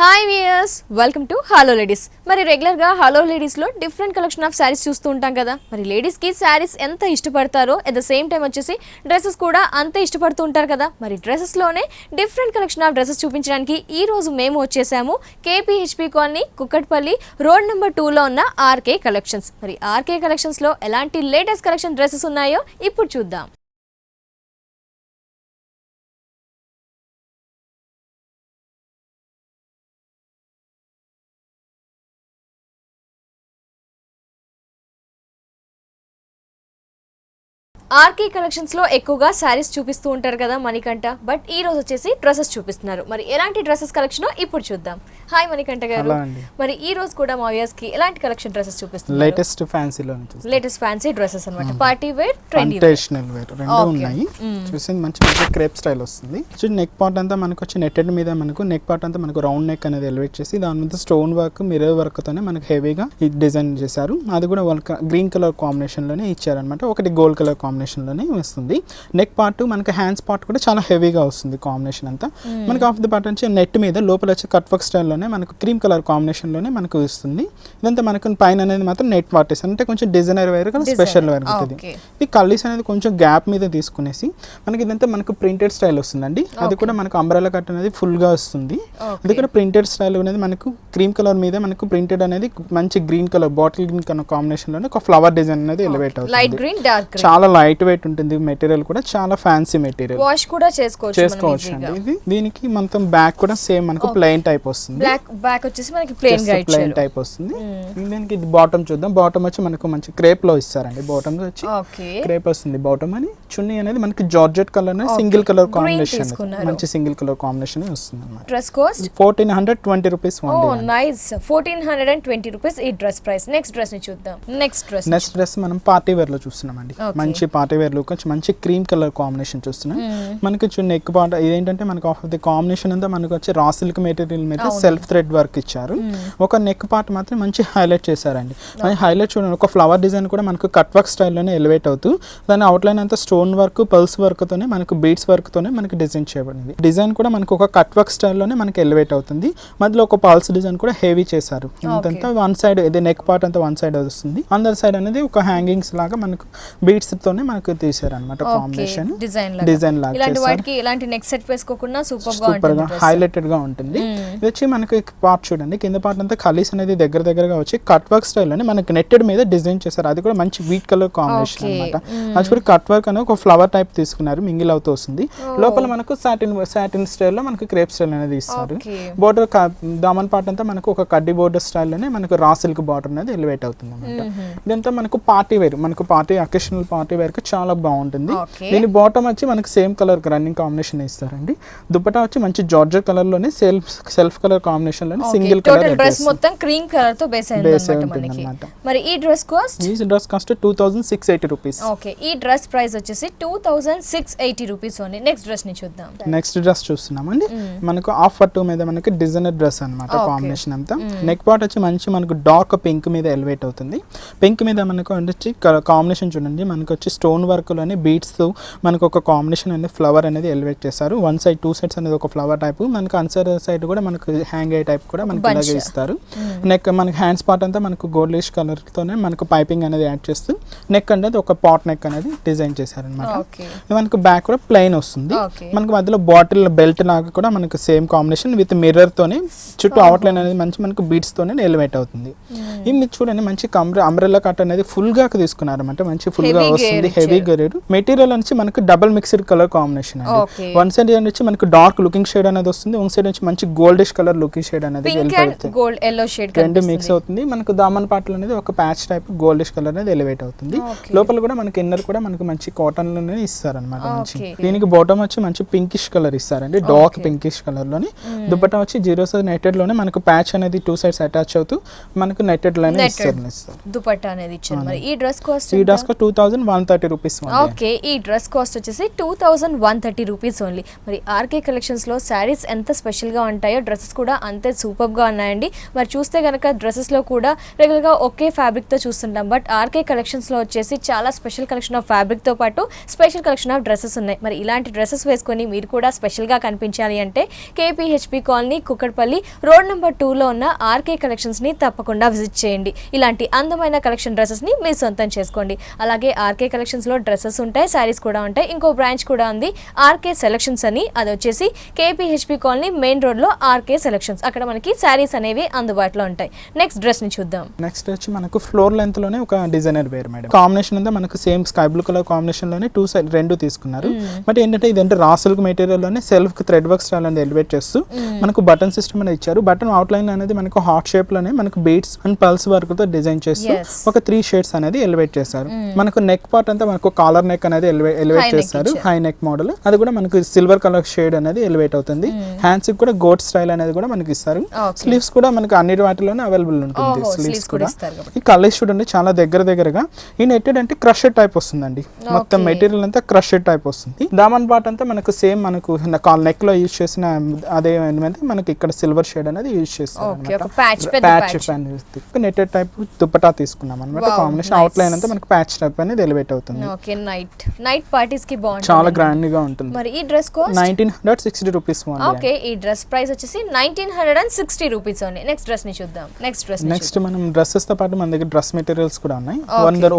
Hi viewers, welcome to hello ladies. మరి రెగ్యులర్గా hello లేడీస్లో డిఫరెంట్ కలెక్షన్ ఆఫ్ శారీస్ చూస్తూ ఉంటాం కదా. మరి లేడీస్కి శారీస్ ఎంత ఇష్టపడతారో అట్ ద సేమ్ టైం వచ్చేసి డ్రెస్సెస్ కూడా అంతే ఇష్టపడుతూ ఉంటారు కదా. మరి డ్రెస్సెస్లోనే డిఫరెంట్ కలెక్షన్ ఆఫ్ డ్రెస్సెస్ చూపించడానికి ఈ రోజు మేము వచ్చేసాము KPHP colony, Kukatpally road number 2లో ఉన్న ఆర్కే కలెక్షన్స్. మరి ఆర్కే కలెక్షన్స్లో ఎలాంటి లేటెస్ట్ కలెక్షన్ డ్రెస్సెస్ ఉన్నాయో ఇప్పుడు చూద్దాం. ఆర్కే కలెక్షన్స్ లో ఎక్కువగా శారీస్ చూపిస్తూ ఉంటారు కదా మణికంఠ, బట్ ఈ రోజు వచ్చేసి డ్రెస్సెస్ చూపిస్తున్నారు. మరి ఎలాంటి డ్రెస్సెస్ కలెక్షన్ ఇప్పుడు చూద్దాం. హాయ్ మణికంఠ గారు, మరి ఈ రోజు కూడా మా వ్యూయర్స్ కి ఎలాంటి కలెక్షన్ డ్రెస్సెస్ చూపిస్తున్నారు? లేటెస్ట్ ఫ్యాన్సీ డ్రెస్సెస్ అన్నమాట. పార్టీ వేర్, ట్రెడిషనల్ వేర్ రెండు ఉన్నాయి. చూసింది మంచి క్రేప్ స్టైల్ వస్తుంది. నెక్ పార్ట్ అంతా మనకు వచ్చి నెట్టెడ్ మీద మనకు నెక్ పార్ట్ అంతా మనకు రౌండ్ నెక్ అనేది ఎలివేట్ చేసి దాని మీద స్టోన్ వర్క్, మిర్రర్ వర్క్ తోనే మనకు హెవీగా డిజైన్ చేశారు. అది కూడా వాళ్ళకి గ్రీన్ కలర్ కాంబినేషన్ లోనే ఇచ్చారనమాట. ఒకటి గోల్డ్ కలర్ కాంబినేషన్ లోనే వస్తుంది. నెక్ పార్ట్ మనకి హ్యాండ్స్ పార్ట్ కూడా చాలా హెవీగా వస్తుంది. కాంబినేషన్ అంతా మనకి ఆఫ్ ది పార్ట్ నుంచి నెట్ మీద లోపల వచ్చి కట్ వర్క్ స్టైల్లోనే మనకు క్రీమ్ కలర్ కాంబినేషన్ లోనే మనకు ఇస్తుంది. ఇదంతా మనకు పైన అనేది మాత్రం నెట్ పార్ట్ అంటే కొంచెం డిజైనర్ వేర్ కదా, స్పెషల్ వేర్ ఉంటుంది. ఈ కల్లీస్ అనేది కొంచెం గ్యాప్ మీద తీసుకునేసి మనకి ఇదంతా మనకు ప్రింటెడ్ స్టైల్ వస్తుందండి. అది కూడా మనకు అంబ్రెల్లా కట్ అనేది ఫుల్ గా వస్తుంది. అది కూడా ప్రింటెడ్ స్టైల్ అనేది మనకు క్రీమ్ కలర్ మీద మనకు ప్రింటెడ్ అనేది మంచి green colour, bottle green colour combination లోనే ఒక ఫ్లవర్ డిజైన్ అనేది ఎలివేట్ అవుతుంది. చాలా లైట్ వెయిట్ ఉంటుంది. మెటీరియల్ కూడా చాలా ఫ్యాన్సీ మెటీరియల్, వాష్ కూడా చేసుకోవచ్చు అండి. ఇది దీనికి మొత్తం బ్యాక్ కూడా సేమ్ మనకు ప్లెయిన్ టైప్ వస్తుంది. బ్యాక్ వచ్చేసి మనకి ప్లెయిన్ టైప్ వస్తుంది. దీనికి బాటమ్ చూద్దాం. బాటమ్ వచ్చి మనకు మంచి క్రేప్ లో ఇస్తారండి. బాటమ్ వచ్చి క్రేప్ వస్తుంది బాటమ్ అని. చున్నీ అనేది మనకి georgette colour single colour combination, మంచి సింగిల్ కలర్ కాంబినేషన్ వస్తుంది అన్నమాట. Dress cost 1420 rupees. Nice, 1420 rupees ఈ డ్రెస్ ప్రైస్. నెక్స్ట్ డ్రెస్ ని చూద్దాం. నెక్స్ట్ డ్రెస్ మనం పార్టీ వేర్ లో చూస్తున్నామండి. మంచి పార్టీ వేర్ లో మంచి క్రీమ్ కలర్ కాంబినేషన్ చూస్తున్నాం. మనకి నెక్ పార్ట్ ఇదేంటంటే మనకు ఆఫ్ ది కాంబినేషన్ అంతా మనకు వచ్చి రా సిల్క్ మెటీరియల్ మీద సెల్ఫ్ థ్రెడ్ వర్క్ ఇచ్చారు. ఒక నెక్ పార్ట్ మాత్రం మంచి హైలైట్ చేశారండి. హైలైట్ చూడండి, ఒక ఫ్లవర్ డిజైన్ కూడా మనకు కట్ వర్క్ స్టైల్లోనే ఎలివేట్ అవుతూ దాని అవుట్లైన్ అంతా స్టోన్ వర్క్, పల్స్ వర్క్ తోనే మనకు బీడ్స్ వర్క్ తోనే మనకి డిజైన్ చేయబడింది. డిజైన్ కూడా మనకు ఒక కట్ వర్క్ స్టైల్లోనే మనకి ఎలివేట్ అవుతుంది. మధ్యలో ఒక పల్స్ డిజైన్ కూడా హెవీ చేశారు. అంతా వన్ సైడ్ ఇది నెక్ పార్ట్ అంతా వన్ సైడ్ వస్తుంది. అందర్ సైడ్ అనేది ఒక హ్యాంగింగ్స్ లాగా మనకు బీడ్స్ తోనే మనకు తీసారు అనమాట. కాంబినేషన్ డిజైన్ లాగా ఇలాంటి వాటికి ఇలాంటి నెక్ సెట్ వేసుకోకుండా సూపర్ గా హైలైటెడ్ గా ఉంటుంది. ఇది వచ్చి మనకి పార్ట్ చూడండి, కింద పార్ట్ అంతా కలీస్ అనేది దగ్గరగా వచ్చి కట్ వర్క్ స్టైల్ అని మనకి నెట్టెడ్ మీద డిజైన్ చేశారు. అది కూడా మంచి వీట్ కలర్ కాంబినేషన్ అనమాట. అది కూడా కట్ వర్క్ అనేది ఒక ఫ్లవర్ టైప్ తీసుకున్నారు, మింగిల్ అవుతూ వస్తుంది. లోపల మనకు సాటిన్ స్టైల్ లో మనకు క్రేప్ స్టైల్ అనేది ఇస్తారు. బోర్డర్ దామన్ పార్ట్ అంతా మనకు ఒక కడ్డీ బోర్డర్ స్టైల్ లోనే మనకు రా సిల్క్ బార్డర్ అనేది ఎలివేట్ అవుతుంది అనమాట. ఇదంతా మనకు పార్టీ వేర్, మనకు అకేషనల్ పార్టీ వేర్ కి చాలా బాగుంటుంది. దీని బాటమ్ వచ్చి మనకి సేమ్ కలర్ రన్నింగ్ కాంబినేషన్ ఇస్తారండి. దుపట్టా వచ్చి మంచి జార్జెట్ కలర్ లోనే సెల్ఫ్ కలర్ కాంబినేషన్ లోనే సింగిల్ కలర్ డ్రెస్ మొత్తం క్రీమ్ కలర్ తో బేస్ అయ్యిందన్నమాట. మరి ఈ డ్రెస్ కాస్ట్ 2680 రూపీస్. ఓకే, ఈ డ్రెస్ ప్రైస్ వచ్చేసి 2680 రూపీస్ ఓన్లీ. నెక్స్ట్ డ్రెస్ ని చూద్దాం. నెక్స్ట్ డ్రెస్ చూస్తున్నామండి. మనకు ఆఫ్ పట్టు మీద మనకి డిజైనర్ డ్రెస్ అన్నమాట. కాంబినేషన్ అంతా నెక్ పార్ట్ వచ్చి మంచి మనకు డార్క్ పింక్ మీద ఎలివేట్ అవుతుంది. పింక్ మీద మనకు వచ్చి కాంబినేషన్ చూడండి, మనకు వచ్చి స్టోన్ వర్క్ లోనే బీడ్స్ తో మనకు ఒక కాంబినేషన్ అనేది ఫ్లవర్ అనేది ఎలివేట్ చేస్తారు. వన్ సైడ్ టూ సైడ్స్ అనేది ఒక ఫ్లవర్ టైప్, మనకు అన్సర్ సైడ్ కూడా మనకు హ్యాంగ్ అయ్యే టైప్ కూడా మనకి ఇలాగే ఇస్తారు. నెక్ మనకి హ్యాండ్స్ పార్ట్ అంతా మనకు గోల్డిష్ కలర్ తోనే మనకు పైపింగ్ అనేది యాడ్ చేస్తూ నెక్ అనేది ఒక పాట్ నెక్ అనేది డిజైన్ చేశారనమాట. మనకు బ్యాక్ కూడా ప్లెయిన్ వస్తుంది. మనకు మధ్యలో బాటిల్ బెల్ట్ లాగా కూడా మనకు సేమ్ కాంబినేషన్ విత్ మిర్రర్ తోనే చుట్టూ అవుట్ లైన్ అనేది మంచి మనకు బీడ్స్ తోనే ఎలివేట్ అవుతుంది. ఇది మీరు చూడండి, మంచి అంబ్రెల్లా కట్ అనేది ఫుల్ గా తీసుకున్నారన్నమాట. మంచి ఫుల్ గా వస్తుంది, హెవీ గరేడ్ మెటీరియల్ నుంచి మనకు డబుల్ మిక్స్డ్ కలర్ కాంబినేషన్ అండి. వన్ సైడ్ నుంచి మనకు డార్క్ లుకింగ్ షేడ్ అనేది వస్తుంది, వన్ సైడ్ నుంచి మంచి గోల్డిష్ కలర్ లుకింగ్ షేడ్ అనేది రెండు మిక్స్ అవుతుంది. మనకు దామన్ పార్ట్ అనేది ఒక ప్యాచ్ టైప్ గోల్డిష్ కలర్ అనేది ఎలివేట్ అవుతుంది. లోపల కూడా మనకి ఇన్నర్ కూడా మనకు మంచి కాటన్ లోనే ఇస్తారనమాట. మంచి దీనికి బాటమ్ వచ్చి మంచి పింకిష్ కలర్ ఇస్తారండి, డార్క్ పింకిష్ కలర్ లోని. దుపట్టా వచ్చి 0 సైజ్ నెట్టెడ్ లోనే మనకు ప్యాచ్ అనేది 2 సైడ్స్ అటాచ్ అవుతూ మనకు నెట్టెడ్ లోనే ఇస్తారు. దుపట్టా అనేది ఇచ్చారు. మరి ఈ డ్రెస్ కాస్ట్ 2130 రూపీస్. ఓకే, ఈ డ్రెస్ కాస్ట్ వచ్చేసి 2130 రూపీస్ ఓన్లీ. మరి ఆర్కే కలెక్షన్స్లో శారీస్ ఎంత స్పెషల్గా ఉంటాయో డ్రెస్సెస్ కూడా అంతే సూపర్గా ఉన్నాయండి. మరి చూస్తే కనుక డ్రెస్సెస్లో కూడా రెగ్యులర్గా ఒకే ఫ్యాబ్రిక్తో చూస్తుంటాం, బట్ ఆర్కే కలెక్షన్స్లో వచ్చేసి చాలా స్పెషల్ కలెక్షన్ ఆఫ్ ఫ్యాబ్రిక్తో పాటు స్పెషల్ కలెక్షన్ ఆఫ్ డ్రెస్సెస్ ఉన్నాయి. మరి ఇలాంటి డ్రెస్సెస్ వేసుకొని మీరు కూడా స్పెషల్గా కనిపించాలి అంటే కేపీహెచ్పి కాలనీ కుక్కట్పల్లి రోడ్ నెంబర్ 2లో ఉన్న ఆర్కే కలెక్షన్స్ని తప్పకుండా విజిట్ చేయండి. ఇలాంటి అందమైన కలెక్షన్ డ్రెస్సెస్ని మీరు సొంతం చేసుకోండి. అలాగే ఆర్కే కలెక్షన్స్లో డ్రెస్సెస్ ఉంటాయి, శారీస్ కూడా ఉంటాయి. ఇంకో బ్రాంచ్ కూడా ఉంది ఆర్కే సెలెక్షన్స్ అని, అది వచ్చేసి కేపీహెచ్పి కాలనీ మెయిన్ రోడ్లో ఆర్కే సెలెక్షన్స్. అక్కడ మనకి శారీస్ అనేవి అందుబాటులో ఉంటాయి. నెక్స్ట్ డ్రెస్ ని చూద్దాం. నెక్స్ట్ వచ్చి మనకు ఫ్లోర్ లెంత్ లోనే ఒక డిజైనర్ వేర్ మేడం. కాంబినేషన్ అంతా మనకు same sky blue colour combination లోనే రెండు తీసుకున్నారు. బట్ ఏంటంటే ఇదంటే రా సిల్క్ మెటీరియల్ లోనే సెల్ఫ్ థ్రెడ్ వర్క్ స్టైల్ అనేది ఎలివేట్ చేస్తూ మనకు బటన్ సిస్టమ్ అనేది ఇచ్చారు. బటన్ అవుట్ లైన్ అనేది మనకు హార్ట్ షేప్ లోనే మనకు బీడ్స్ అండ్ పల్స్ వర్క్ తో డిజైన్ చేస్తూ ఒక 3 షేడ్స్ అనేది ఎలివేట్ చేశారు. మనకు నెక్ పార్ట్ అంతా మనకు కాలర్ నెక్ అనేది ఎలివేట్ చేస్తారు, హై నెక్ మోడల్. అది కూడా మనకు సిల్వర్ కలర్ షేడ్ అనేది ఎలివేట్ అవుతుంది. హ్యాండ్స్ కూడా గోట్ స్టైల్ అనేది కూడా మనకి ఇస్తారు. స్లీవ్స్ కూడా మనకు అన్ని వాటిలోనే అవైలబుల్ ఉంటుంది. స్లీవ్స్ కూడా ఈ కలర్ చూడండి చాలా దగ్గరగా. ఈ నెట్టెడ్ అంటే క్రషెడ్ టైప్ వస్తుందండి. మొత్తం మెటీరియల్ అంతా క్రషెడ్ టైప్ వస్తుంది. దామన్ పార్ట్ అంతా మనకు సేమ్ మనకు నెక్ లో యూజ్ చేసిన అదే మనకి ఇక్కడ సిల్వర్ షేడ్ అనేది యూజ్ చేస్తారు. నెట్టెడ్ టైప్ దుపట్టా తీసుకున్నాం అనమాట. కాంబినేషన్ అవుట్ లైన్ అంతా మనకు ప్యాచ్ టైప్ అనేది ఎలివేట్ అవుతుంది. నైట్ పార్టీస్ కి బాగుంటుంది, చాలా గ్రాండ్ గా ఉంటుంది. మరి ఈ డ్రెస్ కాస్ట్ 1960 రూపీస్. ఓకే, ఈ డ్రెస్ ప్రైస్ వచ్చేసి 1960 రూపీస్ ఓన్లీ. నెక్స్ట్ డ్రెస్ ని చూద్దాం. నెక్స్ట్ మనం డ్రెస్సెస్ తో పాటు మన దగ్గర డ్రెస్ మెటీరియల్స్ కూడా ఉన్నాయి.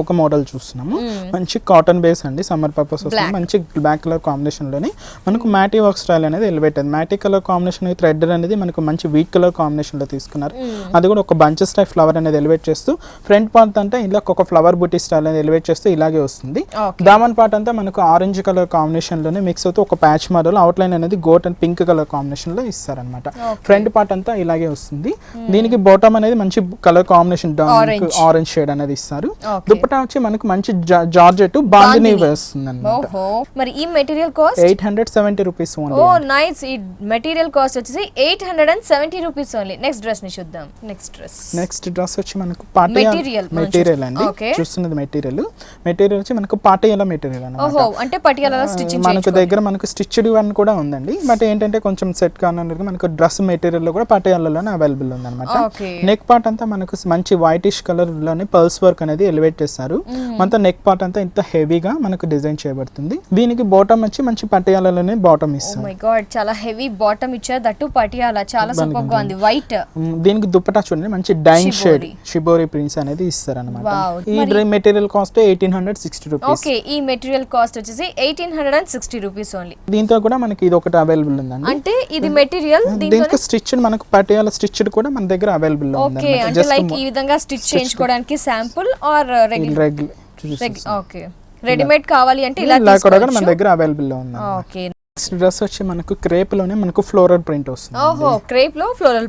ఒక మోడల్ చూస్తున్నాము. మంచి కాటన్ బేస్ అండి, సమ్మర్ పర్పస్ వస్తుంది. మంచి బ్లాక్ కలర్ కాంబినేషన్ లోనే మనకు మ్యాటీ వర్క్ స్టైల్ అనేది ఎలివేట్ అయింది. మ్యాటీ కలర్ కాంబినేషన్ థ్రెడ్ అనేది మనకు మంచి వీట్ కలర్ కాంబినేషన్ లో తీసుకున్నారు. అది కూడా ఒక బంచెస్ టైప్ ఫ్లవర్ అనేది ఎలివేట్ చేస్తూ ఫ్రంట్ పార్ట్ అంతా ఇలా ఒక ఫ్లవర్ బుటీ స్టైల్ అనేది ఎలివేట్ చేస్తూ ఇలాగే వస్తుంది. దామన్ పార్ట్ అంతా మనకు ఆరెంజ్ కలర్ కాంబినేషన్ లోనే మిక్స్ అవుతూ ఒక ప్యాచ్ మోడల్ అవుట్ లైన్ అనేది గోట్ అండ్ పింక్ కలర్ కాంబినేషన్ లో ఇస్తారనమాట. ఫ్రంట్ పార్ట్ అంతా ఇలాగే వస్తుంది. దీనికి బాటమ్ అనేది మంచి కలర్ కాంబినేషన్ ఆరెంజ్ షేడ్ అనేది ఇస్తారు. దుపట్టా వచ్చి మనకు మంచి జార్జెట్ బాందిని వస్తుంది అన్నమాట. మరి ఈ మెటీరియల్ కాస్ట్ 870 రూపీస్ ఓన్లీ. ఓ నైస్. ఈ మెటీరియల్ కాస్ట్ వచ్చేసి 870 రూపీస్ ఓన్లీ. నెక్స్ట్ డ్రెస్ ని చూద్దాం. నెక్స్ట్ డ్రెస్ వచ్చి మనకు మెటీరియల్ అండి. చూస్తున్నది మెటీరియల్ వచ్చి మనకు పాటియాలా మెటీరియల్ అన్నమాట. అంటే పటియాలా స్టిచ్చింగ్ మనకు దగ్గర మనకు స్టిచ్డ్ వన్ కూడా ఉందండి. బట్ ఏంటంటే కొంచెం సెట్ కానట్టుగా మనకు డ్రెస్ మెటీరియల్ లో కూడా పటియాలాలోనే అవైలబుల్ ఉంది అనమాట. నెక్ పార్ట్ అంతా మనకు మంచి వైటిష్ కలర్ లోనే పల్స్ వర్క్ అనేది ఎలివేట్ చేస్తారు. మొత్తం నెక్ పార్ట్ అంతా ఇంత హెవీగా మనకు డిజైన్ చేయబడుతుంది. దీనికి బాటమ్ వచ్చి మంచి పటియాలాలోనే బాటమ్ ఇస్తారు. ఓ మై గాడ్, చాలా హెవీ బాటమ్ ఇచ్చారు. దట్టు పటియాలా చాలా సూపర్ గా ఉంది, వైట్. దీనికి దుపట్టా చూడండి మంచి డైన్ షేడ్ షిబోరి ప్రింట్స్ అనేది ఇస్తారు అనమాట. ఈ మెటీరియల్ కాస్ట్ 1860 రూపీస్. ఓకే, ఈ మెటీరియల్ కాస్ట్ వచ్చేసి 1860 రూపీస్ ఓన్లీ. దీంతో కూడా మనకి ఇది ఒకటి అవైలబుల్ ఉందండి. అంటే ఇది మెటీరియల్ దీనికి స్టిచ్డ్ మనకు పటియాలా స్టిచ్డ్ కూడా మన దగ్గర అవైలబుల్ ఉంది. ఓకే, అంటే లైక్ ఈ విధంగా స్టిచ్ చేయించుకోవడానికి sample or regular. Okay, readymade కావాలి అంటే ఇలా కూడా మన దగ్గర అవైలబుల్ లో ఉంది. ఓకే, నెక్స్ట్ డ్రెస్ వచ్చి మనకు క్రేప్ లోనే మనకు ఫ్లోరల్ ప్రింట్ వస్తుంది. ఓహో, క్రేప్ లో ఫ్లోరల్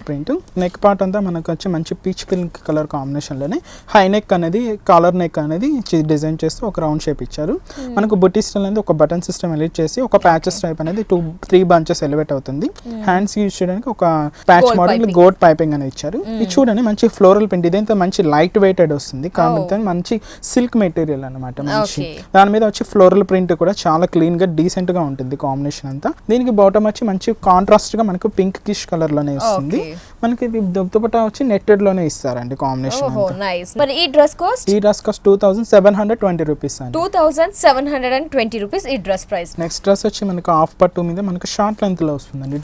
ప్రింట్. నెక్ పార్ట్ అంతా మనకు వచ్చి మంచి పీచ్ పింక్ కలర్ కాంబినేషన్ లోనే హై నెక్ అనేది కాలర్ నెక్ అనేది డిజైన్ చేస్తూ ఒక రౌండ్ షేప్ ఇచ్చారు. మనకు బుట్టి స్టైల్ అనేది ఒక బటన్ సిస్టమ్ ఎలివేట్ చేసి ఒక ప్యాచెస్ టైప్ అనేది 3 బంచెస్ ఎలివేట్ అవుతుంది. హ్యాండ్స్ యూజ్ చేయడానికి ఒక ప్యాచ్ మోడల్ గోట్ పైపింగ్ అనేది ఇచ్చారు. ఇది చూడండి మంచి ఫ్లోరల్ ప్రింట్. ఇదంతా మంచి లైట్ వెయిటెడ్ వస్తుంది కాబట్టి మంచి సిల్క్ మెటీరియల్ అనమాట. మంచి దాని మీద వచ్చి ఫ్లోరల్ ప్రింట్ కూడా చాలా క్లీన్ గా డీసెంట్ గా ఉంటుంది కాంబినేషన్ అంతా. దీనికి బాటమ్ వచ్చి మంచి కాంట్రాస్ట్ గా మనకు పింక్ కిష్ కలర్ లోనే వస్తుంది. మనకి దుపట్టా వచ్చి నెట్టెడ్ లోనే ఇస్తారండి కాంబినేషన్. మరి ఈ డ్రెస్ కాస్ట్ 2720 రూపీస్ అండి. 2720 రూపీస్ ఈ డ్రెస్ ప్రైస్. నెక్స్ట్ డ్రెస్ వచ్చి మనకు హాఫ్ పట్టు మీద మనకు షార్ట్ లెంత్ లో వస్తుందండి.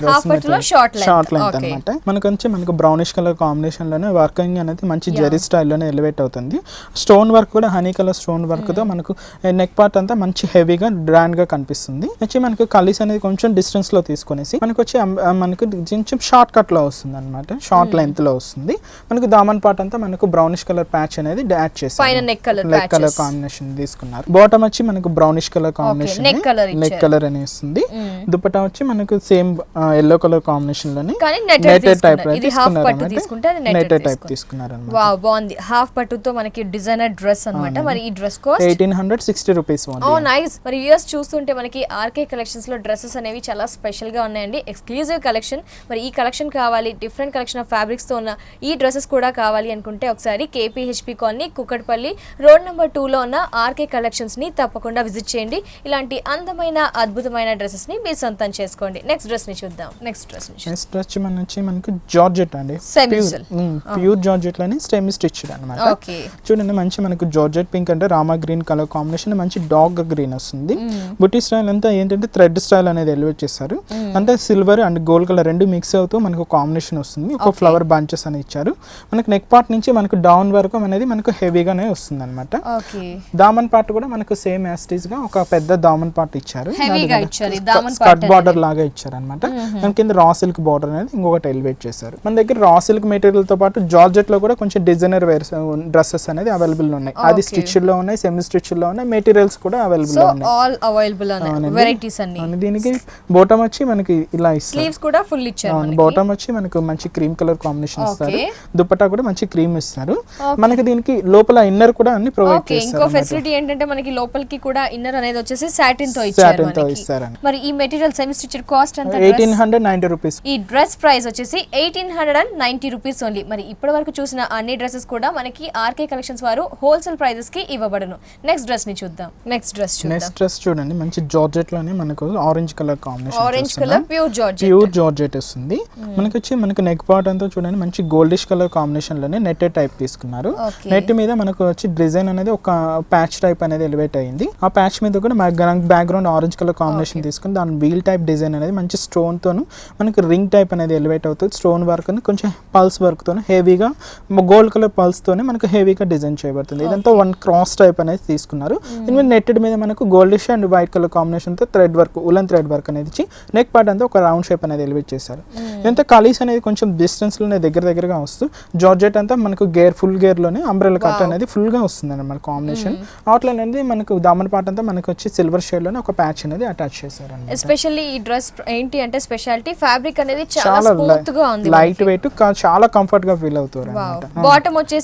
షార్ట్ లెంత్ అన్నమాట. మనకు వచ్చి మనకు బ్రౌనిష్ కలర్ కాంబినేషన్ లోనే వర్కింగ్ అనేది మంచి జెరీ స్టైల్ లోనే ఎలివేట్ అవుతుంది. స్టోన్ వర్క్ కూడా హనీ కలర్ స్టోన్ వర్క్ తో మనకు నెక్ పార్ట్ అంతా మంచి హెవీగా గ్రాండ్ గా కనిపిస్తుంది. వచ్చి మనకు కలీస్ అనేది కొంచెం డిస్టెన్స్ లో తీసుకునేసి మనకు వచ్చి మనకు కొంచెం షార్ట్ కట్ లో వస్తుంది అనమాట. షార్ట్ లెంత్ లో వస్తుంది. మనకు దామన్ పార్ట్ అంతా మనకు బ్రౌనిష్ కలర్ ప్యాచ్ అనేది యాడ్ చేస్తారు. నెక్ కలర్ కాంబినేషన్ తీసుకున్నారు. బాటమ్ వచ్చి మనకు brownish colour combination neck colour అని వస్తుంది. దుపట్టా వచ్చి మనకు సేమ్ ఎల్లో కలర్ కాంబినేషన్ లోనే నెట్టెడ్ టైప్ తీసుకున్నారు అన్నమాట. వావ్, బాగుంది. హాఫ్ పట్టుతో మనకి డిజైనర్ డ్రెస్ అన్నమాట. మరి ఈ dress cost 1860 rupees. Oh nice. మరి వ్యూయర్స్ చూస్తుంటే మనకి ఆర్కే కలెక్షన్ కలెక్షన్స్ లో డ్రెస్సెస్ అనేవి చాలా స్పెషల్ గా ఉన్నాయండి. Exclusive collection. మరి ఈ కలెక్షన్ కావాలి, డిఫరెంట్ కలెక్షన్ ఆఫ్ ఫ్యాబ్రిక్స్ తో ఉన్న ఈ డ్రెస్సెస్ కూడా కావాలి అనుకుంటే ఒకసారి కేపీహెచ్పి కాలనీ కుక్కట్పల్లి రోడ్ నెంబర్ 2 లో ఉన్న ఆర్కే కలెక్షన్స్ ని తప్పకుండా విజిట్ చేయండి. ఇలాంటి అందమైన అద్భుతమైన డ్రెస్సెస్ ని మీ సొంతం చేసుకోండి. నెక్స్ట్ డ్రెస్ ని చూద్దాం. నెక్స్ట్ డ్రెస్ మనకి జార్జెట్ అండి, ప్యూర్ జార్జెట్ లోని సెమీ స్టిచ్డ్ అన్నమాట. చూడండి మంచి మనకు జార్జెట్ పింక్ అంటే రామా గ్రీన్ కలర్ కాంబినేషన్, మంచి డాగ్ గ్రీన్ వస్తుంది. బుటీ స్టైల్ అంతా ఏంటంటే థ్రెడ్ స్టైల్ అనేది ఎలివేట్ చేస్తారు. అంటే సిల్వర్ అండ్ గోల్డ్ కలర్ రెండు మిక్స్ అవుతూ మనకు కాంబినేషన్ వస్తుంది. ఒక ఫ్లవర్ బంచెస్ అని ఇచ్చారు. మనకు నెక్ పార్ట్ నుంచి మనకు డౌన్ వరకు అనేది మనకు హెవీగానే వస్తుంది అనమాట. దామన్ పార్ట్ కూడా మనకు సేమ్ యాస్టీస్ గా ఒక పెద్ద దామన్ పార్ట్ ఇచ్చారు, స్కర్ట్ బార్డర్ లాగా ఇచ్చారు అనమాట. దాని కింద రా సిల్క్ బార్డర్ అనేది ఇంకొకటి ఎలివేట్ చేశారు. మన దగ్గర రా సిల్క్ మెటీరియల్ తో పాటు జార్జెట్ లో కూడా కొంచెం డిజైనర్ వేర్ డ్రెస్సెస్ అనేది అవైలబుల్ ఉన్నాయి. అది స్టిచ్ లో ఉన్నాయి, సెమీ స్టిచ్ లో ఉన్నాయి, మెటీరియల్స్ కూడా అవైలబుల్ ఉన్నాయి. దీనికి బోటమ్ వచ్చి మనకి ఇలా ఇస్తారు. బోటమ్ వచ్చి మనకు మంచి క్రీమ్ కలర్ కాంబినేషన్ ఇస్తారు. దుపట్టా కూడా మంచి క్రీమ్ ఇస్తారు. మనకి దీనికి లోపల ఇన్నర్ కూడా అన్ని ప్రొవైడ్ చేస్తారు. ఇంకో ఫెసిలిటీ ఏంటంటే మనకి లోపలికి కూడా ఇన్నర్ అనేది వచ్చేసి సాటిన్ తో ఇచ్చారు. మరి ఈ మెటీరియల్ సెమీ స్టిచ్డ్ కాస్ట్ ఎంత? 1890 రూపీస్. ఈ డ్రెస్ ప్రైస్ వచ్చేసి 1890 రూపీస్ ఓన్లీ. మరి ఇప్పటి వరకు చూసిన అన్ని డ్రెస్సెస్ కూడా మనకి ఆర్కే కలెక్షన్స్ వారు హోల్సేల్ ప్రైజెస్ కి ఇవ్వబడును. నెక్స్ట్ డ్రెస్ ని చూద్దాం. నెక్స్ట్ డ్రెస్ చూడండి మంచి జార్జెట్ లోనే మనకు orange colour combination, orange colour pure georgette వస్తుంది. మనకి వచ్చి మనకు నెక్ పార్ట్ అంతా చూడండి మంచి గోల్డిష్ కలర్ కాంబినేషన్ లోనే నెట్టెడ్ టైప్ తీసుకున్నారు. నెట్ మీద మనకు వచ్చి డిజైన్ అనేది ఒక ప్యాచ్ టైప్ అనేది ఎలివేట్ అయింది. ఆ ప్యాచ్ మీద కూడా బ్యాక్గ్రౌండ్ ఆరెంజ్ కలర్ కాంబినేషన్ తీసుకుని దాని వీల్ టైప్ డిజైన్ అనేది మంచి స్టోన్ తోను మనకి రింగ్ టైప్ అనేది ఎలివేట్ అవుతుంది. స్టోన్ వర్క్ కొంచెం పల్స్ వర్క్ తోనే హెవీగా గోల్డ్ కలర్ పల్స్ తోనే మనకు హెవీగా డిజైన్ చేయబడుతుంది. ఇదంతా వన్ క్రాస్ టైప్ అనేది తీసుకున్నారు. దీని నెట్టెడ్ మీద మనకు goldish and white colour combination తో thread work, woollen thread work అనేది ఇచ్చి నెక్ పార్ట్ అంతా ఒక రౌండ్ షేప్ అనేది ఎలివేట్ చేశారు. ఇదంతా కలీస్ అనేది కొంచెం డిస్టెన్స్ లోనే దగ్గరగా వస్తూ జార్జెట్ అంతా మనకు ఫుల్ గేర్ లోనే అంబ్రెల్లా కట్ అనేది ఫుల్ గా వస్తుంది అన్నమాట కాంబినేషన్. అవుట్లైన్ అనేది మనకు దామన్ పార్ట్ అంతా మనకు వచ్చి సిల్వర్ షేడ్ లోనే ఒక ప్యాచ్ అనేది అటాచ్ చేశారు. ఎస్పెషల్లీ ఈ డ్రెస్ ఏంటి అంటే స్పెషాలిటీ ఫ్యాబ్రిక్ అనేది చాలా స్మూత్ గా ఉంది, లైట్ వెయిట్, చాలా కంఫర్ట్ గా ఫీల్ అవుతారు అన్నమాట. బాటమ్ వచ్చి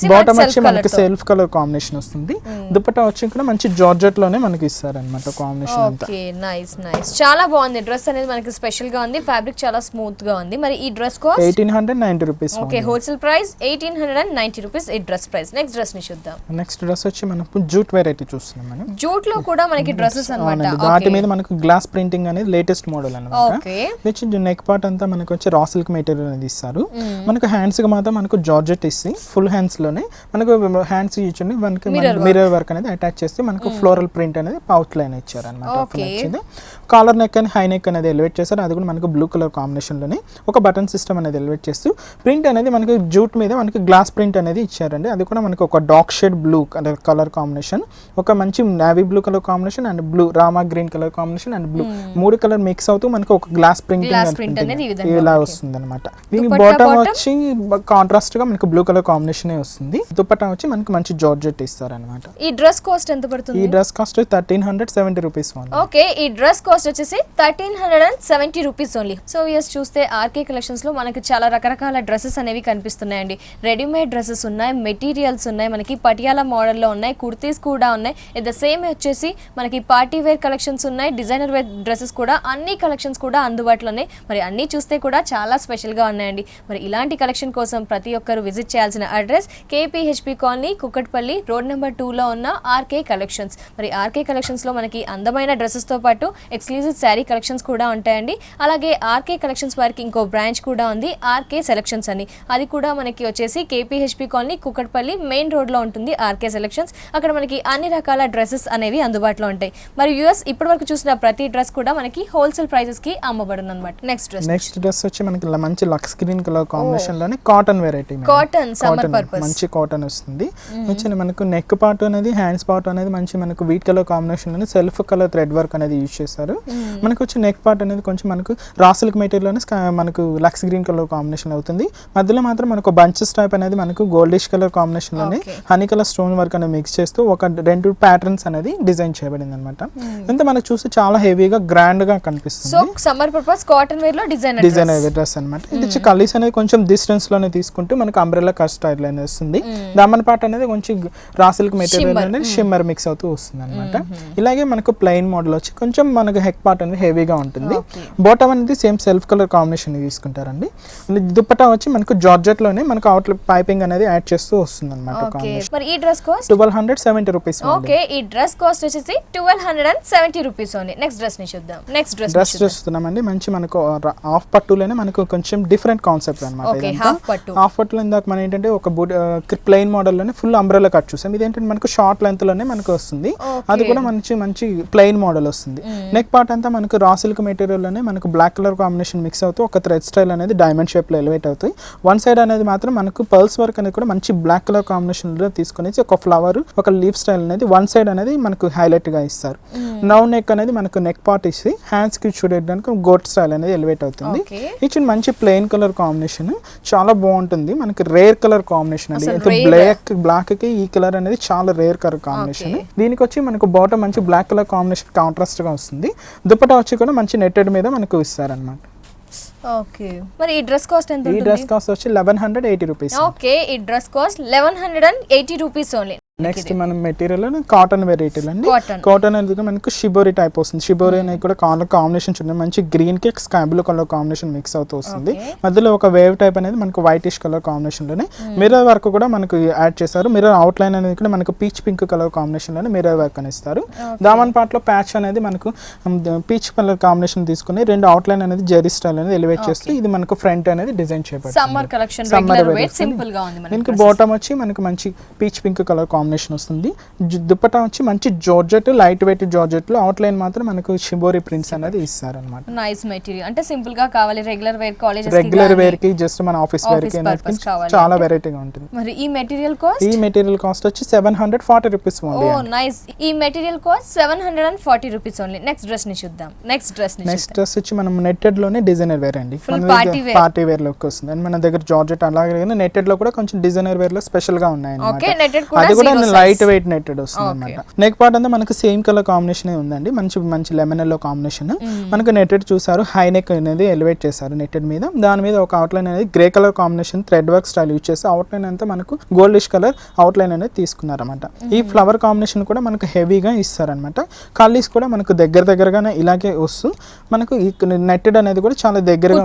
మనకి సెల్ఫ్ కలర్ కాంబినేషన్ వస్తుంది. దుపట్టా వచ్చి కూడా మంచి జార్జెట్ లోనే మనకి ఇస్తారు అన్నమాట కాంబినేషన్ అంతా. ఓకే, నైస్ చాలా బాగుంది. డ్రెస్ అనేది మనకి స్పెషల్ గా ఉంది, ఫ్యాబ్రిక్ చాలా స్మూత్ గా ఉంది. మరి ఈ dress cost 1890 rupees. Okay, wholesale price 1890 rupees ఈ డ్రెస్ ప్రైస్. నెక్స్ట్ డ్రెస్ ని చూద్దాం. నెక్స్ట్ డ్రెస్ వచ్చి మనం జూట్ వెరైటీ చూస్తున్నాం. మనం జూట్ లో కూడా మనకి డ్రెస్సెస్ అన్నమాట. వాటి మీద మనకు గ్లాస్ ప్రింటింగ్ అనేది లేటెస్ట్ మోడల్ అన్నమాట. వచ్చి నెక్ పార్ట్ అంతా మనకు వచ్చి రా సిల్క్ మెటీరియల్ అనేది ఇస్తారు. మనకు హ్యాండ్స్ కి మాత్రం మనకు జార్జెట్ ఇస్తే ఫుల్ హ్యాండ్స్ లోనే మనకు హ్యాండ్స్ ఇచ్చి మనకి మిర్రర్ వర్క్ అనేది అటాచ్ చేస్తే మనకు ఫ్లోరల్ ప్రింట్ అనేది అవుట్ లైన్ ఇచ్చారు అన్నమాట. కాలర్ నెక్ అని హై నెక్ అనేది ఎలివేట్ చేస్తారు. అది కూడా మనకు బ్లూ కలర్ కాంబినేషన్ లోనే ఒక బటన్ సిస్టమ్ అనేది ఎలివేట్ చేస్తూ ప్రింట్ అనేది మనకి జూట్ మీద మనకి గ్లాస్ ప్రింట్ అనేది ఇచ్చారండి. అది కూడా మనకి ఒక dark shade blue colour combination, ఒక మంచి navy blue colour combination and blue Rama green colour combination and blue మూడు కలర్ మిక్స్ అవుతూ మనకి ఒక గ్లాస్ ప్రింట్ ఇలా వస్తుంది అనమాట. దీని బాటమ్ వచ్చి కాంట్రాస్ట్ గా మనకి బ్లూ కలర్ కాంబినేషన్ వస్తుంది. దుపట్టా వచ్చి మనకి మంచి జార్జెట్ ఇస్తారు అనమాట. ఈ డ్రెస్ కాస్ట్ ఎంత పడుతుంది? ఈ డ్రెస్ కాస్ట్ 1370 రూపీస్. ఓకే, ఈ డ్రెస్ కాస్ట్ వచ్చేసి 1370 రూపీస్ ఓన్లీ. సో ఇయర్స్ చూస్తే ఆర్కే కలెక్షన్స్ లో మనకి చాలా రకరకాల డ్రెస్సెస్ అనేవి కనిపిస్తున్నాయండి. రెడీమేడ్ డ్రెస్సెస్ ఉన్నాయి, మెటీరియల్స్ ఉన్నాయి, మనకి పటియాలా మోడల్లో ఉన్నాయి, కుర్తీస్ కూడా ఉన్నాయి. ఎట్ ద సేమ్ వచ్చేసి మనకి పార్టీ వేర్ కలెక్షన్స్ ఉన్నాయి, డిజైనర్ వేర్ డ్రెస్సెస్ కూడా అన్ని కలెక్షన్స్ కూడా అందుబాటులో ఉన్నాయి. మరి అన్ని చూస్తే కూడా చాలా స్పెషల్గా ఉన్నాయండి. మరి ఇలాంటి కలెక్షన్ కోసం ప్రతి ఒక్కరు విజిట్ చేయాల్సిన address KPHB colony Kukatpally road number 2 లో ఉన్న ఆర్కే కలెక్షన్స్. మరి ఆర్కే కలెక్షన్స్ లో మనకి అందమైన డ్రెస్సెస్ తో పాటు ఎక్స్క్లూజివ్ శారీ కలెక్షన్స్ కూడా ఉంటాయండి. అలాగే ఆర్కే కలెక్షన్స్ వారికి ఇంకో బ్రాంచ్ కూడా ఉంది, ఆర్కే సెలెక్షన్స్ అని. అది కూడా మనకి వచ్చేసి కేపీహెచ్పి కాలనీ కుక్కట్పల్లి మెయిన్ రోడ్ లో ఉంటుంది ఆర్కే సెలెక్షన్స్. అక్కడ మనకి అన్ని రకాల డ్రెస్సెస్ అనేవి అందుబాటులో ఉంటాయి. మరి యూఎస్ ఇప్పటి వరకు చూసిన ప్రతి డ్రెస్ కూడా మనకి హోల్సేల్ ప్రైజెస్ కి అమ్మబడును అన్నమాట. నెక్స్ట్ డ్రెస్ వచ్చి మనకి మంచి లక్స్ గ్రీన్ కలర్ కాంబినేషన్ లోనే cotton variety, cotton summer purpose మంచి కాటన్ వస్తుంది. వచ్చి మనకు నెక్ పార్ట్ అనేది హ్యాండ్స్ పార్ట్ అనేది మంచి మనకు వీట్ కలర్ కాంబినేషన్ లోనే సెల్ఫ్ కలర్ థ్రెడ్ వర్క్ అనేది యూజ్ చేస్తారు. మనకు వచ్చి నెక్ పార్ట్ అనేది కొంచెం మనకు రా సిల్క్ మెటీరియల్ మనకు లక్స్ గ్రీన్ కలర్ కాంబినేషన్ అవుతుంది. మధ్యలో మాత్రం మనకు బంచెస్ టైప్ అనేది మనకు గోల్డిష్ కలర్ కాంబినేషన్ లోనే హనీ కలర్ స్టోన్ వర్క్ అనేది మిక్స్ చేస్తూ ఒక 2 ప్యాటర్న్స్ అనేది డిజైన్ చేయబడింది అనమాట. ఇంత మనకు చూస్తే చాలా హెవీగా గ్రాండ్ గా కనిపిస్తుంది. So summer purpose cotton wear లో డిజైనర్ డ్రెస్ అనమాట. ఇది కలీస్ అనేది కొంచెం డిస్టెన్స్ లోనే తీసుకుంటూ మనకు అంబ్రెల్లా కట్ స్టైల్ అనేది వస్తుంది. దామన్ పార్ట్ అనేది కొంచెం రా సిల్క్ మెటీరియల్ అనేది షిమ్మర్ మిక్స్ అవుతూ వస్తుంది అనమాట. ఇలాగే మనకు ప్లెయిన్ మోడల్ వచ్చి కొంచెం మనకు హెక్ పార్ట్ అనేది హెవీగా ఉంటుంది. Okay. బాటమ్ అనేది సేమ్ సెల్ఫ్ కలర్ కాంబినేషన్ తీసుకుంటారండి. దుపట్టా వచ్చి మనకు జార్జెట్ లోనే మనకు అవుట్ పైపింగ్ అనేది యాడ్ చేస్తూ వస్తుంది అనమాట. ఓకే మరి ఈ డ్రెస్ కాస్ట్ 1270 రూపీస్. ఓకే ఈ డ్రెస్ కాస్ట్ వచ్చేసి 1270 రూపీస్ ఓన్లీ. నెక్స్ట్ డ్రెస్ ని చూద్దాం. నెక్స్ట్ డ్రెస్ చూస్తున్నామండి. మంచి మనకు హాఫ్ పట్టులోనే మనకు కొంచెం డిఫరెంట్ కాన్సెప్ట్ అనమాట. ఓకే హాఫ్ పట్టులో ఇందాక మనం ఏంటంటే ఒక ప్లెయిన్ మోడల్ లోనే ఫుల్ అంబ్రెల్లా కట్ చూసాం. ఇదేంటంటే మనకు షార్ట్ లెంత్ లోనే మనకు వస్తుంది. అది కూడా మంచి ప్లెయిన్ మోడల్ వస్తుంది. నెక్ పార్ట్ అంతా మనకు రా సిల్క్ మెటీరియల్ లోనే మనకు బ్లాక్ కలర్ కాంబినేషన్ మిక్స్ అవుతూ ఒక థ్రెడ్ స్టైల్ అనేది డైమండ్ షేప్ లో ఎలివేట్ అవుతాయి. వన్ సైడ్ అనేది మాత్రం మనకు పర్ల్స్ వర్క్ అనేది కూడా మంచి బ్లాక్ కలర్ కాంబినేషన్ లో తీసుకుని ఒక ఫ్లవర్ ఒక లీఫ్ స్టైల్ అనేది వన్ సైడ్ అనేది మనకు హైలైట్ గా ఇస్తారు. నౌ నెక్ అనేది మనకు నెక్ పార్ట్ ఇచ్చి హ్యాండ్స్ కి చూడడానికి గోట్ స్టైల్ అనేది ఎలివేట్ అవుతుంది. ఇచ్చిన మంచి ప్లెయిన్ కలర్ కాంబినేషన్ చాలా బాగుంటుంది. మనకి రేర్ కలర్ కాంబినేషన్ అండి. బ్లాక్ కి ఈ కలర్ అనేది చాలా రేర్ కలర్ కాంబినేషన్. దీనికి వచ్చి మనకు బాటమ్ మంచి బ్లాక్ కలర్ కాంబినేషన్ కాంట్రాస్ట్ గా వస్తుంది. దుపట్టా వచ్చి కూడా మంచి నెట్టెడ్ మీద మనకు ఇస్తారనమాట. ఓకే మరి ఈ డ్రెస్ కాస్ట్ ఎంత ఉంటుంది? ఈ డ్రెస్ కాస్ట్ వచ్చి 1180 రూపీస్. ఓకే ఈ dress cost 1180 rupees only. Next మనం మెటీరియల్ కాటన్ వెరైటీలు అండి. కాటన్ అనేది మనకు షిబోరి టైప్ వస్తుంది. షిబోరి అనేది కూడా కలర్ కాంబినేషన్ చూడండి మంచి గ్రీన్ కి sky blue colour combination mix అవుతూ వస్తుంది. మధ్యలో ఒక వేవ్ టైప్ అనేది మనకు వైటిష్ కలర్ కాంబినేషన్ లోనే మిర్రర్ వర్క్ కూడా మనకు యాడ్ చేశారు. మిర్రర్ అవుట్ లైన్ అనేది కూడా మనకు పీచ్ పింక్ కలర్ కాంబినేషన్ లోనే మిర్రర్ వర్క్ అని ఇస్తారు. దామన్ పార్ట్ లో ప్యాచ్ అనేది మనకు పీచ్ కలర్ కాంబినేషన్ తీసుకుని రెండు అవుట్ లైన్ అనేది జెరీ స్టైల్ అనేది ఎలివేట్ చేస్తూ ఇది మనకు ఫ్రంట్ అనేది డిజైన్ చేయబడింది. Summer collection regular wear simple గా ఉంది. దీనికి బాటమ్ వచ్చి మనకు మంచి పీచ్ పింక్ కలర్ కాంబినేషన్ వస్తుంది. దుపట్టా వచ్చి మంచి జార్జెట్ లైట్ వెయిట్ జార్జెట్ లో అవుట్ లైన్ మాత్రం మనకు షిబోరి ప్రింట్స్ అనేది ఇస్తారు అనమాట. నైస్ మెటీరియల్ అంటే సింపుల్ గా కావాలి regular wear colleges regular wear కి జస్ట్ మన ఆఫీస్ వేర్ కి చాలా వెరైటీగా ఉంటుంది. మరి ఈ మెటీరియల్ కాస్ట్ వచ్చి 740 రూపీస్ ఓన్లీ. ఓ నైస్ ఈ material cost 740 rupees only. Next dress ని చూద్దాం. నెక్స్ట్ డ్రెస్ వచ్చి మనం నెట్టెడ్ లోనే డిజైనర్ వేర్ అండి. పార్టీ వేర్ లుక్ వస్తుంది. అండ్ మన దగ్గర జార్జెట్ అలాగే నెట్టెడ్ లో కూడా కొంచెం డిజైనర్ వేర్ లో స్పెషల్ గా ఉన్నాయి అన్నమాట. అది కూడా లైట్ వెయిట్ నెట్టెడ్ వస్తుంది అన్నమాట. నెక్ పార్ట్ అంతా మనకు సేమ్ కలర్ కాంబినేషన్ ఉందండి. మంచి లెమన్ ఎల్లో కాంబినేషన్ మనకు నెట్టెడ్ చూసారు. హై నెక్ అనేది ఎలివేట్ చేశారు నెట్టెడ్ మీద. దాని మీద ఒక అవుట్ లైన్ అనేది grey colour combination thread work style use చేసి అవుట్ లైన్ అంతా మనకు గోల్డిష్ కలర్ అవుట్ లైన్ అనేది తీసుకున్నారన్నమాట. ఈ ఫ్లవర్ కాంబినేషన్ కూడా మనకు హెవీగా ఇస్తారనమాట. కల్లీస్ కూడా మనకు దగ్గరగానే ఇలాగే వస్తూ మనకు ఈ నెట్టెడ్ అనేది కూడా చాలా దగ్గరగా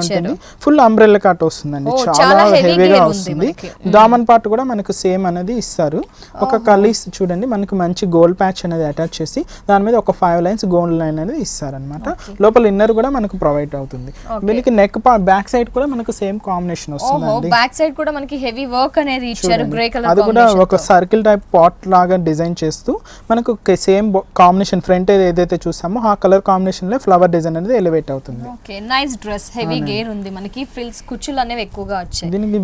ఉంటుంది. ఫుల్ అంబ్రెల్లా కట్ వస్తుందండి. చాలా హెవీగా వస్తుంది. దామన్ పార్ట్ కూడా మనకు సేమ్ అనేది ఇస్తారు. ఒక కలీస్ చూడండి మనకి మంచి గోల్డ్ ప్యాచ్ అనేది అటాచ్ చేసి దాని మీద ఒక 5 లైన్స్ గోల్డ్ లైన్ అనేది ఇస్తారనమాట. లోపల ఇన్నర్ కూడా మనకు ప్రొవైడ్ అవుతుంది. దీనికి నెక్ బ్యాక్ సైడ్ కూడా మనకు సేమ్ కాంబినేషన్ వస్తుంది. బ్యాక్ సైడ్ కూడా మనకి హెవీ వర్క్ అనేది ఇచ్చారు గ్రే కలర్. అది కూడా ఒక సర్కిల్ టైప్ పాట్ లాగా డిజైన్ చేస్తూ మనకు సేమ్ కాంబినేషన్ ఫ్రంట్ ఏదైతే చూసామో ఆ కలర్ కాంబినేషన్ లో ఫ్లవర్ డిజైన్ అనేది ఎలివేట్ అవుతుంది. Okay nice dress heavy gear ఉంది. మనకి ఫ్రిల్స్ కుచ్చులు అనేవి ఎక్కువగా వచ్చాయి. దీనికి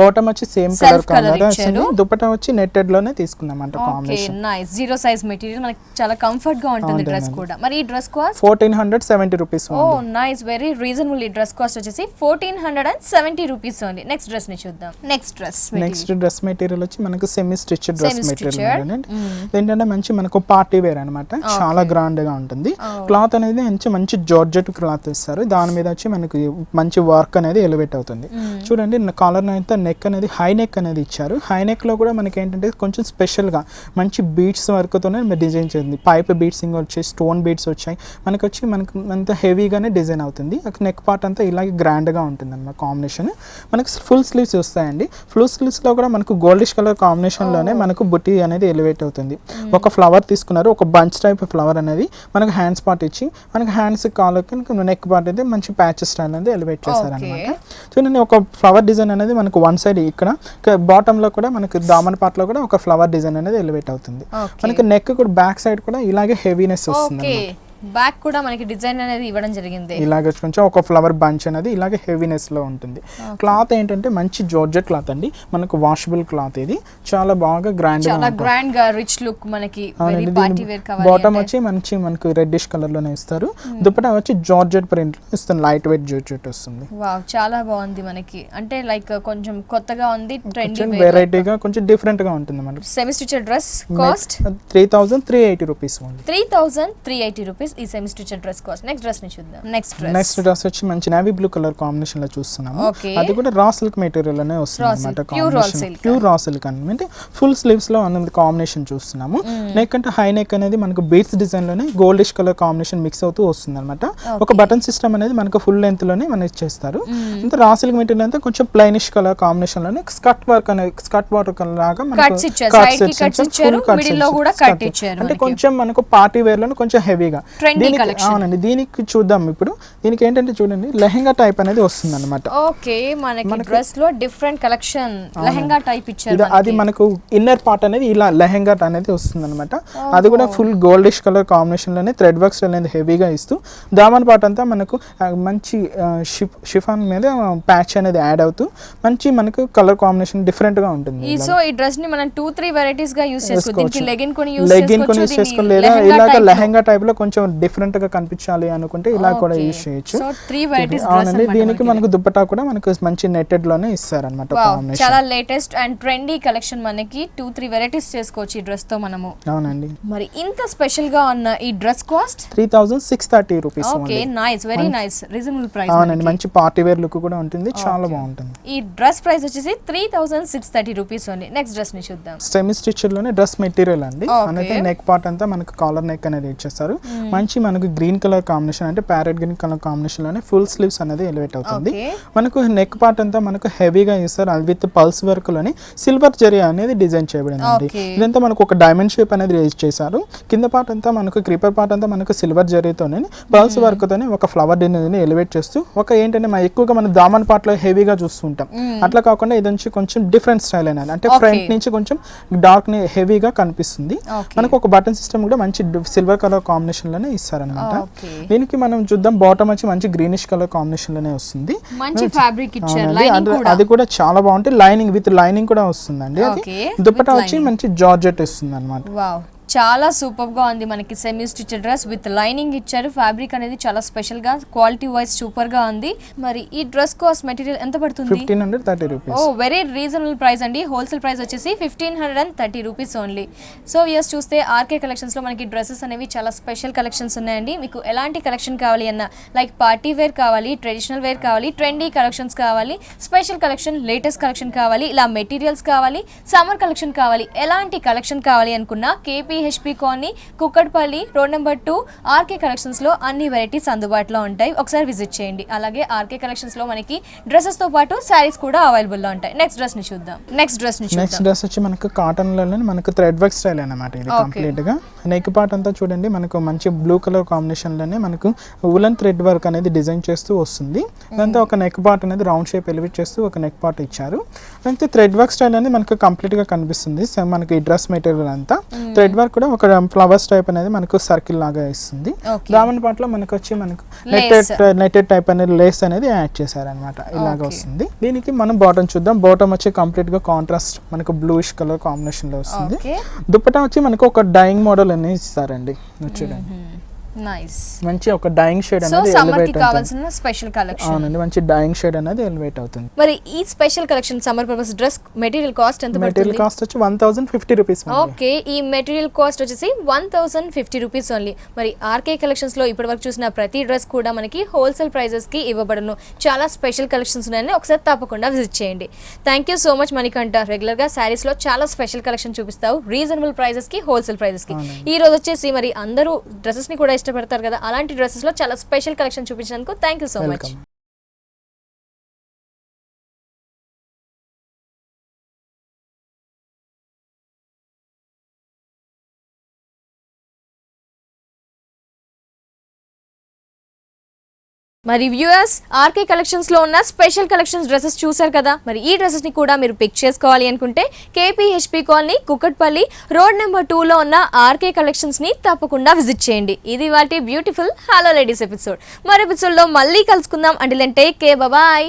బాటమ్ వచ్చి సేమ్ కలర్ వస్తుంది. దుపట్టా వచ్చి నెట్టెడ్ లోనే తీసుకున్నామంట కాంబినేషన్. నైస్ జీరో సైజ్ మెటీరియల్ మనకి చాలా కంఫర్ట్ గా ఉంటుంది డ్రెస్ కూడా. మరి ఈ dress cost 1470 rupees. Oh nice very reasonable. ఈ డ్రెస్ కాస్ట్ వచ్చేసి 1470 రూపీస్ ఓన్లీ. నెక్స్ట్ డ్రెస్ ని చూద్దాం. నెక్స్ట్ డ్రెస్ మెటీరియల్ వచ్చి మనకు సెమీ స్టిచ్డ్ డ్రెస్ మెటీరియల్. ఏంటంటే మంచి మనకు పార్టీ వేర్ అన్నమాట. చాలా గ్రాండ్ గా ఉంటుంది. క్లాత్ అనేది మంచి జార్జెట్ క్లాత్ ఇస్తారు. దాని మీద వచ్చి మనకి మంచి వర్క్ అనేది ఎలివేట్ అవుతుంది. చూడండి కాలర్ అయితే నెక్ అనేది హై నెక్ అనేది ఇచ్చారు. హై నెక్ లో కూడా మనకి ఏంటంటే కొంచెం స్పెషల్ గా మంచి బీడ్స్ వర్క్ తోనే డిజైన్ చేసింది. పైప్ బీడ్సింగ్ వచ్చాయి, స్టోన్ బీడ్స్ వచ్చాయి. మనకి అంత హెవీగానే డిజైన్ అవుతుంది. నెక్ పార్ట్ అంతా ఇలాగే గ్రాండ్ గా ఉంటుంది అన్నమాట. కాంబినేషన్ మనకి ఫుల్ స్లీవ్స్ వస్తాయండి. ఫుల్ స్లీవ్స్ లో కూడా మనకు గోల్డిష్ కలర్ కాంబినేషన్ లోనే మనకు బుట్టి అనేది ఎలివేట్ అవుతుంది. ఒక ఫ్లవర్ తీసుకున్నారు. ఒక బంచ్ టైప్ ఫ్లవర్ అనేది మనకు హ్యాండ్స్ పార్ట్ ఇచ్చి మనకి హ్యాండ్స్ కాలకి నెక్ పార్ట్ అయితే మంచి ప్యాచ్ స్టైల్ అనేది ఎలివేట్ చేశారనమాట. చూడండి ఒక ఫ్లవర్ డిజైన్ అనేది మనకు వన్ సైడ్ ఇక్కడ బాటమ్ లో కూడా మనకి దామన్ పార్ట్ లో కూడా ఒక ఫ్లవర్ డిజైన్ అనేది ఎలివేట్ అవుతుంది. మనకి నెక్ కూడా బ్యాక్ సైడ్ కూడా ఇలాగే హెవీనెస్ వస్తుంది. బ్యాక్ కూడా మనకి డిజైన్ అనేది ఇవ్వడం జరిగింది. ఇలాగే కొంచెం ఒక ఫ్లవర్ బంచ్ అనేది ఇలాగే హెవీనెస్ లో ఉంటుంది. క్లాత్ ఏంటంటే మంచి జార్జెట్ క్లాత్ అండి. మనకు వాషబుల్ క్లాత్. ఇది చాలా బాగా గ్రాండ్ గా రిచ్ లుక్ మనకి వెరీ పార్టీ వేర్ కావాలి. బాటమ్ వచ్చి మనకు రెడ్డిష్ కలర్ లోనే ఇస్తారు. దుపట్టా వచ్చి జార్జెట్ ప్రింట్ ఇస్తుంది. లైట్ వెయిట్ జార్జెట్ వస్తుంది. వావ్ చాలా బాగుంది మనకి. అంటే లైక్ కొంచెం కొత్తగా ఉంది, ట్రెండీ వెరైటీగా కొంచెం డిఫరెంట్ గా ఉంటుంది మనకి. Semi stitched dress cost 3380 rupees only. 3380 rupees. ఈ semi stitch dress cost. Next dress ని చూద్దాం. నెక్స్ట్ డ్రెస్ వచ్చి మంచి నేవీ బ్లూ కలర్ కాంబినేషన్ లో చూస్తున్నాము. Okay. అది కూడా రా సిల్క్ మెటీరియల్ అనే వస్తుంది అనమాట. silk. ప్యూర్ రా సిల్క్ అంటే ఫుల్ స్లీవ్స్ లో అన్నది కాంబినేషన్ చూస్తున్నాము. నెక్ అంటే హై నెక్ అనేది మనకు బీడ్స్ డిజైన్ లోనే గోల్డిష్ కలర్ కాంబినేషన్ మిక్స్ అవుతూ వస్తుంది అనమాట. ఒక బటన్ సిస్టమ్ అనేది మనకు ఫుల్ లెంత్ లోనే మనకి ఇచ్చేస్తారు. అంటే రా సిల్క్ మెటీరియల్ అంతా కొంచెం ప్లైనిష్ కలర్ కాంబినేషన్ లోనే స్కర్ట్ వర్క్ లాగా కట్స్ ఇచ్చారు, మిడిల్ లో కూడా కట్ ఇచ్చారు. అంటే కొంచెం మనకు పార్టీ వేర్ లో కొంచెం హెవీగా. అవునండి, దీనికి చూద్దాం ఇప్పుడు. దీనికి ఏంటంటే చూడండి లెహెంగా టైప్ అనేది వస్తుంది అనమాట. ఓకే, మనకి డ్రెస్ లో డిఫరెంట్ కలెక్షన్ లెహెంగా టైప్ ఇచ్చారు. అది మనకు ఇన్నర్ పార్ట్ అనేది ఇలా లెహెంగా అనేది వస్తుంది అనమాట. అది కూడా ఫుల్ గోల్డిష్ కలర్ కాంబినేషన్ లోనే థ్రెడ్ వర్క్ స్టైల్ అనేది హెవీగా ఇస్తూ దామన్ పార్ట్ అంతా మనకు మంచి షిఫాన్ మీద ప్యాచ్ అనేది యాడ్ అవుతూ మంచి మనకు కలర్ కాంబినేషన్ డిఫరెంట్ గా ఉంటుంది. సో ఈ డ్రెస్ ని మనం 2-3 వెరైటీస్ గా యూస్ చేసుకోవచ్చు. దీనికి లెగిన్ కొని యూస్ చేసుకోవచ్చు, లేదా ఇలాగ లెహెంగా టైప్ లో కొంచెం డిఫరెంట్ గా కనిపించాలి అనుకుంటే ఇలా కూడా యూస్ చేయొచ్చు. సో 3 వెరైటీస్ అవునండి. దీనికి మనకు దుపట్టా కూడా మనకు మంచి నెట్టెడ్ లోనే ఇస్తారన్నమాట. చాలా లేటెస్ట్ అండ్ ట్రెండీ కలెక్షన్. మనకి 2-3 వెరైటీస్ చేసుకోవచ్చు ఈ డ్రెస్ తో మనము. అవునండి. మరి ఇంత స్పెషల్ గా ఉన్న ఈ dress cost 3630 rupees. Okay, nice, very nice, reasonable price. అవునండి, మంచి పార్టీ వేర్ లుక్ కూడా ఉంటుంది, చాలా బాగుంటుంది. ఈ డ్రెస్ ప్రైస్ వచ్చేసి 3630 రూపీస్ ఓన్లీ. నెక్స్ట్ డ్రెస్ ని చూద్దాం. సెమీ స్టిచ్ లోనే డ్రెస్ మెటీరియల్ అండి. మనకి నెక్ పార్ట్ అంతా మనకు కాలర్ నెక్ అనేది ఇచ్చేస్తారు. మంచి మనకు గ్రీన్ కలర్ కాంబినేషన్ అంటే ప్యారెట్ గ్రీన్ కలర్ కాంబినేషన్ లోనే ఫుల్ స్లీవ్స్ అనేది ఎలివేట్ అవుతుంది. మనకు నెక్ పార్ట్ అంతా మనకు హెవీగా ఇస్తారు. అది విత్ పల్స్ వర్క్ లోని సిల్వర్ జరీ అనేది డిజైన్ చేయబడింది. ఇదంతా మనకు ఒక డైమండ్ షేప్ అనేది రేజ్ చేశారు. కింద పార్ట్ అంతా మనకు క్రీపర్ పార్ట్ అంతా మనకు సిల్వర్ జరీతోనే పల్స్ వర్క్ తోనే ఒక ఫ్లవర్ డిజైన్ ఎలివేట్ చేస్తూ ఒక ఏంటంటే ఎక్కువగా మనం దామన్ పార్ట్ లో హెవీగా చూస్తుంటాం. అట్లా కాకుండా ఇది నుంచి కొంచెం డిఫరెంట్ స్టైల్ అనేది అంటే ఫ్రంట్ నుంచి కొంచెం డార్క్ ని హెవీగా కనిపిస్తుంది. మనకు ఒక బటన్ సిస్టమ్ కూడా మంచి సిల్వర్ కలర్ కాంబినేషన్ లోనే ఇస్తారనమాట. దీనికి మనం చూద్దాం. బాటమ్ వచ్చి మంచి గ్రీనిష్ కలర్ కాంబినేషన్ లోనే వస్తుంది. మంచి ఫ్యాబ్రిక్ ఇచ్చారు. అది కూడా చాలా బాగుంటుంది. లైనింగ్ విత్ లైనింగ్ కూడా వస్తుందండి. దుపట్టా వచ్చి మంచి జార్జెట్ ఇస్తుంది అనమాట. చాలా సూపర్ గా ఉంది. మనకి semi stitch dress with lining ఇచ్చారు. ఫ్యాబ్రిక్ అనేది చాలా స్పెషల్ గా, క్వాలిటీ వైజ్ సూపర్ గా ఉంది. మరి ఈ డ్రెస్ కాస్ట్ మెటీరియల్ ఎంత పడుతుంది? 1530 రూపీస్. ఓ, వెరీ రీజనబుల్ ప్రైస్ అండి. హోల్సేల్ ప్రైస్ వచ్చేసి 1530 రూపీస్ ఓన్లీ. సో ఇయర్స్ చూస్తే ఆర్కే కలెక్షన్స్ లో మనకి డ్రెస్సెస్ అనేవి చాలా స్పెషల్ కలెక్షన్స్ ఉన్నాయండి. మీకు ఎలాంటి కలెక్షన్ కావాలి అన్న, లైక్ పార్టీ వేర్ కావాలి, ట్రెడిషనల్ వేర్ కావాలి, ట్రెండీ కలెక్షన్స్ కావాలి, స్పెషల్ కలెక్షన్, లేటెస్ట్ కలెక్షన్ కావాలి, ఇలా మెటీరియల్స్ కావాలి, సమ్మర్ కలెక్షన్ కావాలి, ఎలాంటి కలెక్షన్ కావాలి అనుకున్నా KPHP colony, Kukatpally, road number 2 R K collections లో అన్ని వెరైటీస్ అందుబాటులో ఉంటాయి. ఒకసారి విజిట్ చేయండి. అలాగే ఆర్కే కలెక్షన్స్ లో మనకి డ్రెస్సెస్ తో పాటు శారీస్ కూడా అవైలబుల్ లో ఉంటాయి. నెక్స్ట్ డ్రెస్ ని చూద్దాం. నెక్స్ట్ డ్రెస్ వచ్చి మనకు కాటన్ లోనే మనకు థ్రెడ్ వర్క్ స్టైల్ అన్నమాట. ఇది కంప్లీట్ గా నెక్ పార్ట్ అంతా చూడండి మనకు మంచి బ్లూ కలర్ కాంబినేషన్ లోనే మనకు వులన్ థ్రెడ్ వర్క్ అనేది డిజైన్ చేస్తూ వస్తుంది. దాంతో ఒక నెక్ పార్ట్ అనేది రౌండ్ షేప్ ఎలివేట్ చేస్తూ ఒక నెక్ పార్ట్ ఇచ్చారు. అయితే థ్రెడ్ వర్క్ స్టైల్ అనేది మనకు కంప్లీట్ గా కనిపిస్తుంది. మనకి ఈ డ్రెస్ మెటీరియల్ అంతా థ్రెడ్ వర్క్ కూడా ఒక ఫ్లవర్స్ టైప్ అనేది మనకు సర్కిల్ లాగా ఇస్తుంది. దామన్ పార్ట్ లో మనకు వచ్చి మనకు నెట్టెడ్ టైప్ అనేది లేస్ అనేది యాడ్ చేశారనమాట. ఇలాగా వస్తుంది. దీనికి మనం బాటమ్ చూద్దాం. బాటమ్ వచ్చి కంప్లీట్ గా కాంట్రాస్ట్ మనకు బ్లూయిష్ కలర్ కాంబినేషన్ లో వస్తుంది. దుపట్టా వచ్చి మనకు ఒక డైయింగ్ మోడల్ అనేది ఇస్తారండి. చూడండి, నైస్, మంచి ఒక డైయింగ్ షేడ్ అనేది సమ్మర్ కి కావాల్సిన స్పెషల్ కలెక్షన్. అవునండి, మంచి డైయింగ్ షేడ్ అనేది ఎలివేట్ అవుతుంది. మరి ఈ special collection summer purpose dress material cost ఎంత పడుతుంది? మెటీరియల్ కాస్ట్ వచ్చి 1050 రూపీస్. ఓకే, ఈ మెటీరియల్ కాస్ట్ వచ్చేసి 1050 రూపీస్ ఓన్లీ. మరి ఆర్కే కలెక్షన్స్ లో ఇప్పటివరకు చూసిన ప్రతి డ్రెస్ కూడా మనకి హోల్సేల్ ప్రైజెస్ కి ఇవ్వబడను. చాలా స్పెషల్ కలెక్షన్స్ ఉన్నాయని ఒకసారి తప్పకుండా విజిట్ చేయండి. Thank you so much Manikanta. Regular గా శారీస్ లో చాలా స్పెషల్ కలెక్షన్ చూపిస్తావు, రీజనబుల్ ప్రైజెస్ కి, హోల్సేల్ ప్రైజెస్ కి. ఈ రోజు వచ్చేసి మరి అందరూ డ్రెస్సెస్ ని కూడా ఇష్టపడతారు కదా, అలాంటి డ్రెస్సెస్ లో చాలా స్పెషల్ కలెక్షన్ చూపించినందుకు థ్యాంక్ యూ సో మచ్. మరి వ్యూయర్స్, ఆర్కే కలెక్షన్స్ లో ఉన్న స్పెషల్ కలెక్షన్స్ డ్రెస్సెస్ చూసారు కదా. మరి ఈ డ్రెస్సెస్ ని కూడా మీరు పిక్ చేసుకోవాలి అనుకుంటే KPHP colony, Kukatpally, road number 2 లో ఉన్న ఆర్కే కలెక్షన్స్ ని తప్పకుండా విజిట్ చేయండి. ఇది వాటి బ్యూటిఫుల్ హలో లేడీస్ ఎపిసోడ్. మరి ఎపిసోడ్ లో మళ్ళీ కలుసుకుందాం. Until then take care, bye by.